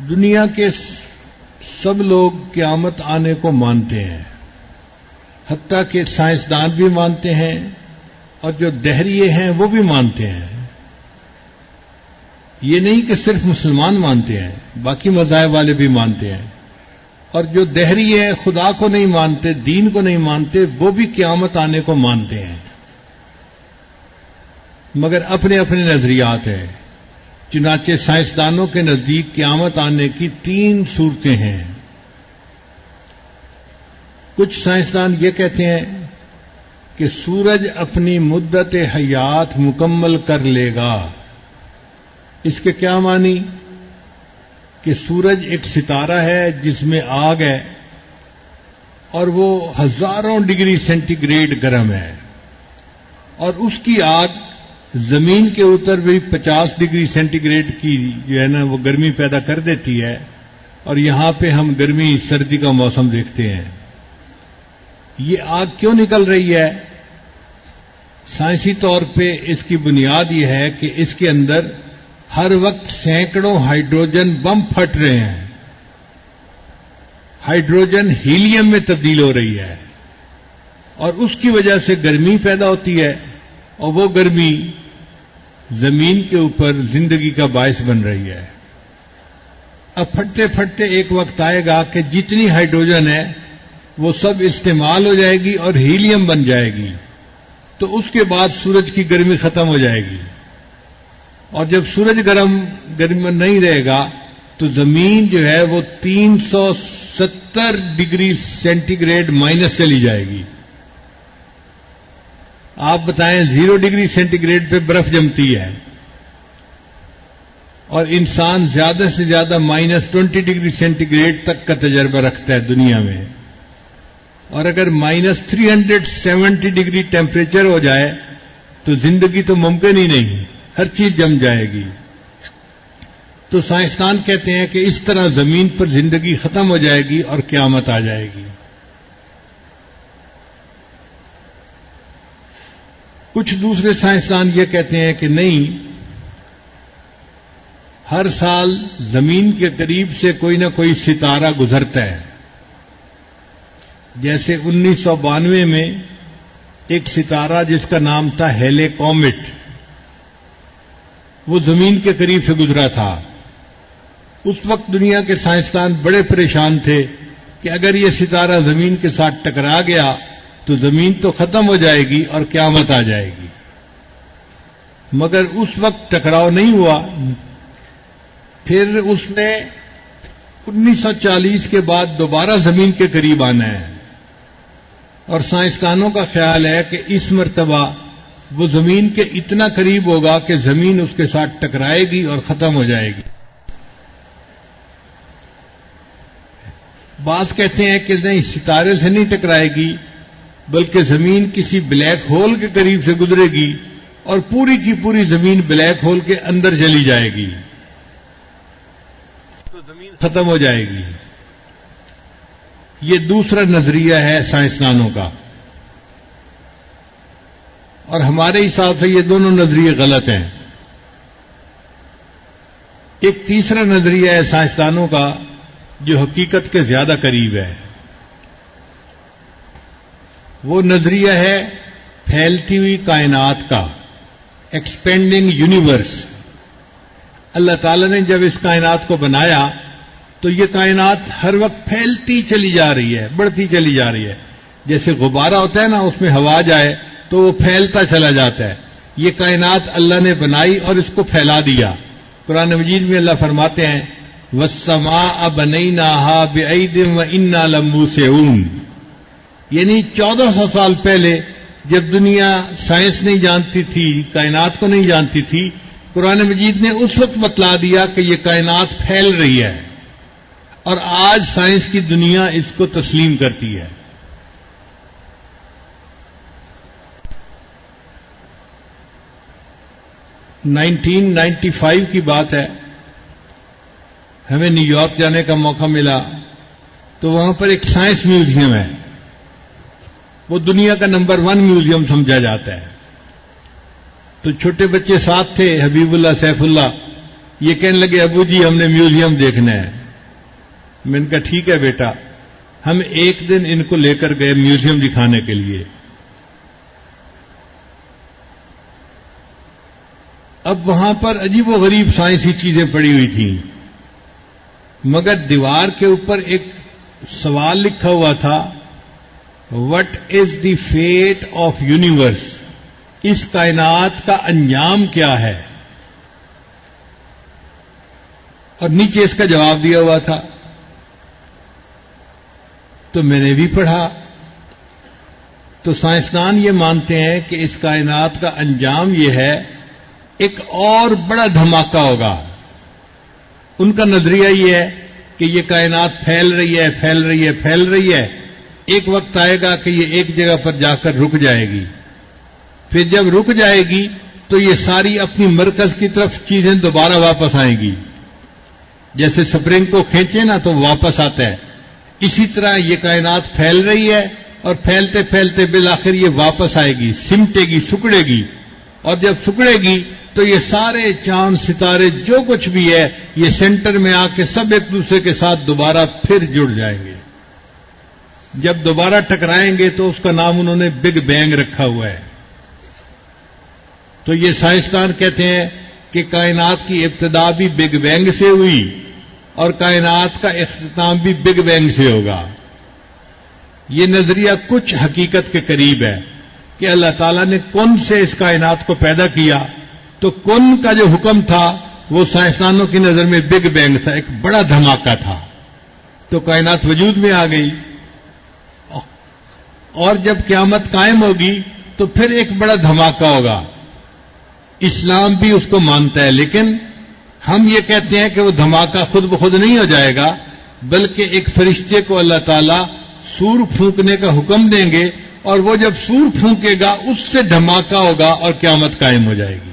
دنیا کے سب لوگ قیامت آنے کو مانتے ہیں، حتیٰ کہ سائنسدان بھی مانتے ہیں اور جو دہریے ہیں وہ بھی مانتے ہیں۔ یہ نہیں کہ صرف مسلمان مانتے ہیں، باقی مذاہب والے بھی مانتے ہیں، اور جو دہریے خدا کو نہیں مانتے، دین کو نہیں مانتے، وہ بھی قیامت آنے کو مانتے ہیں، مگر اپنے اپنے نظریات ہیں۔ چنانچہ سائنسدانوں کے نزدیک قیامت آنے کی 3 صورتیں ہیں۔ کچھ سائنسدان یہ کہتے ہیں کہ سورج اپنی مدت حیات مکمل کر لے گا۔ اس کے کیا معنی؟ کہ سورج ایک ستارہ ہے جس میں آگ ہے اور وہ ہزاروں ڈگری سینٹی گریڈ گرم ہے، اور اس کی آگ زمین کے اوپر بھی 50 ڈگری سینٹی گریڈ کی جو ہے نا وہ گرمی پیدا کر دیتی ہے، اور یہاں پہ ہم گرمی سردی کا موسم دیکھتے ہیں۔ یہ آگ کیوں نکل رہی ہے؟ سائنسی طور پہ اس کی بنیاد یہ ہے کہ اس کے اندر ہر وقت سینکڑوں ہائیڈروجن بم پھٹ رہے ہیں، ہائیڈروجن ہیلیم میں تبدیل ہو رہی ہے، اور اس کی وجہ سے گرمی پیدا ہوتی ہے، اور وہ گرمی زمین کے اوپر زندگی کا باعث بن رہی ہے۔ اب پھٹتے پھٹتے ایک وقت آئے گا کہ جتنی ہائیڈروجن ہے وہ سب استعمال ہو جائے گی اور ہیلیم بن جائے گی، تو اس کے بعد سورج کی گرمی ختم ہو جائے گی، اور جب سورج گرم نہیں رہے گا تو زمین جو ہے وہ 370 ڈگری سینٹی گریڈ مائنس چلی جائے گی۔ آپ بتائیں 0 ڈگری سینٹی گریڈ پہ برف جمتی ہے، اور انسان زیادہ سے زیادہ -20 ڈگری سینٹی گریڈ تک کا تجربہ رکھتا ہے دنیا میں، اور اگر -370 ڈگری ٹیمپریچر ہو جائے تو زندگی تو ممکن ہی نہیں، ہر چیز جم جائے گی۔ تو سائنسدان کہتے ہیں کہ اس طرح زمین پر زندگی ختم ہو جائے گی اور قیامت آ جائے گی۔ کچھ دوسرے سائنسدان یہ کہتے ہیں کہ نہیں، ہر سال زمین کے قریب سے کوئی نہ کوئی ستارہ گزرتا ہے۔ جیسے 1992 میں ایک ستارہ جس کا نام تھا ہیلے کومٹ، وہ زمین کے قریب سے گزرا تھا۔ اس وقت دنیا کے سائنسدان بڑے پریشان تھے کہ اگر یہ ستارہ زمین کے ساتھ ٹکرا گیا تو زمین تو ختم ہو جائے گی اور قیامت آ جائے گی، مگر اس وقت ٹکراؤ نہیں ہوا۔ پھر اس نے 1940 کے بعد دوبارہ زمین کے قریب آنا ہے، اور سائنسدانوں کا خیال ہے کہ اس مرتبہ وہ زمین کے اتنا قریب ہوگا کہ زمین اس کے ساتھ ٹکرائے گی اور ختم ہو جائے گی۔ بعض کہتے ہیں کہ نہیں، ستارے سے نہیں ٹکرائے گی بلکہ زمین کسی بلیک ہول کے قریب سے گزرے گی اور پوری کی پوری زمین بلیک ہول کے اندر چلی جائے گی، تو زمین ختم ہو جائے گی۔ یہ دوسرا نظریہ ہے سائنسدانوں کا، اور ہمارے حساب سے یہ دونوں نظریے غلط ہیں۔ ایک تیسرا نظریہ ہے سائنسدانوں کا جو حقیقت کے زیادہ قریب ہے۔ وہ نظریہ ہے پھیلتی ہوئی کائنات کا، ایکسپینڈنگ یونیورس۔ اللہ تعالی نے جب اس کائنات کو بنایا تو یہ کائنات ہر وقت پھیلتی چلی جا رہی ہے، بڑھتی چلی جا رہی ہے۔ جیسے غبارہ ہوتا ہے نا، اس میں ہوا جائے تو وہ پھیلتا چلا جاتا ہے۔ یہ کائنات اللہ نے بنائی اور اس کو پھیلا دیا۔ قرآن مجید میں اللہ فرماتے ہیں وَالسَّمَاءَ بَنَيْنَاهَا بِأَيْدٍ وَإِنَّا لَمُوسِعُونَ، یعنی 1400 سال پہلے جب دنیا سائنس نہیں جانتی تھی، کائنات کو نہیں جانتی تھی، قرآن مجید نے اس وقت بتلا دیا کہ یہ کائنات پھیل رہی ہے، اور آج سائنس کی دنیا اس کو تسلیم کرتی ہے۔ (1995) کی بات ہے، ہمیں نیو یارک جانے کا موقع ملا تو وہاں پر ایک سائنس میوزیم ہے، وہ دنیا کا نمبر 1 میوزیم سمجھا جاتا ہے۔ تو چھوٹے بچے ساتھ تھے، حبیب اللہ، سیف اللہ، یہ کہنے لگے ابو جی ہم نے میوزیم دیکھنا ہے. میں نے کہا ٹھیک ہے بیٹا. ہم ایک دن ان کو لے کر گئے میوزیم دکھانے کے لیے. اب وہاں پر عجیب و غریب سائنسی چیزیں پڑی ہوئی تھیں، مگر دیوار کے اوپر ایک سوال لکھا ہوا تھا، what is the fate of universe, اس کائنات کا انجام کیا ہے، اور نیچے اس کا جواب دیا ہوا تھا. تو میں نے بھی پڑھا. تو سائنسدان یہ مانتے ہیں کہ اس کائنات کا انجام یہ ہے، ایک اور بڑا دھماکہ ہوگا. ان کا نظریہ یہ ہے کہ یہ کائنات پھیل رہی ہے پھیل رہی ہے پھیل رہی ہے، ایک وقت آئے گا کہ یہ ایک جگہ پر جا کر رک جائے گی. پھر جب رک جائے گی تو یہ ساری اپنی مرکز کی طرف چیزیں دوبارہ واپس آئیں گی. جیسے سپرنگ کو کھینچے نا تو واپس آتا ہے، اسی طرح یہ کائنات پھیل رہی ہے اور پھیلتے پھیلتے بالآخر یہ واپس آئے گی، سمٹے گی، سکڑے گی. اور جب سکڑے گی تو یہ سارے چاند ستارے جو کچھ بھی ہے یہ سینٹر میں آ کے سب ایک دوسرے کے ساتھ دوبارہ پھر جڑ جائیں گے. جب دوبارہ ٹکرائیں گے تو اس کا نام انہوں نے بگ بینگ رکھا ہوا ہے. تو یہ سائنسدان کہتے ہیں کہ کائنات کی ابتدا بھی بگ بینگ سے ہوئی اور کائنات کا اختتام بھی بگ بینگ سے ہوگا. یہ نظریہ کچھ حقیقت کے قریب ہے کہ اللہ تعالیٰ نے کن سے اس کائنات کو پیدا کیا، تو کن کا جو حکم تھا وہ سائنسدانوں کی نظر میں بگ بینگ تھا، ایک بڑا دھماکہ تھا. تو کائنات وجود میں آ گئی، اور جب قیامت قائم ہوگی تو پھر ایک بڑا دھماکہ ہوگا. اسلام بھی اس کو مانتا ہے، لیکن ہم یہ کہتے ہیں کہ وہ دھماکہ خود بخود نہیں ہو جائے گا، بلکہ ایک فرشتے کو اللہ تعالیٰ سور پھونکنے کا حکم دیں گے، اور وہ جب سور پھونکے گا اس سے دھماکہ ہوگا اور قیامت قائم ہو جائے گی.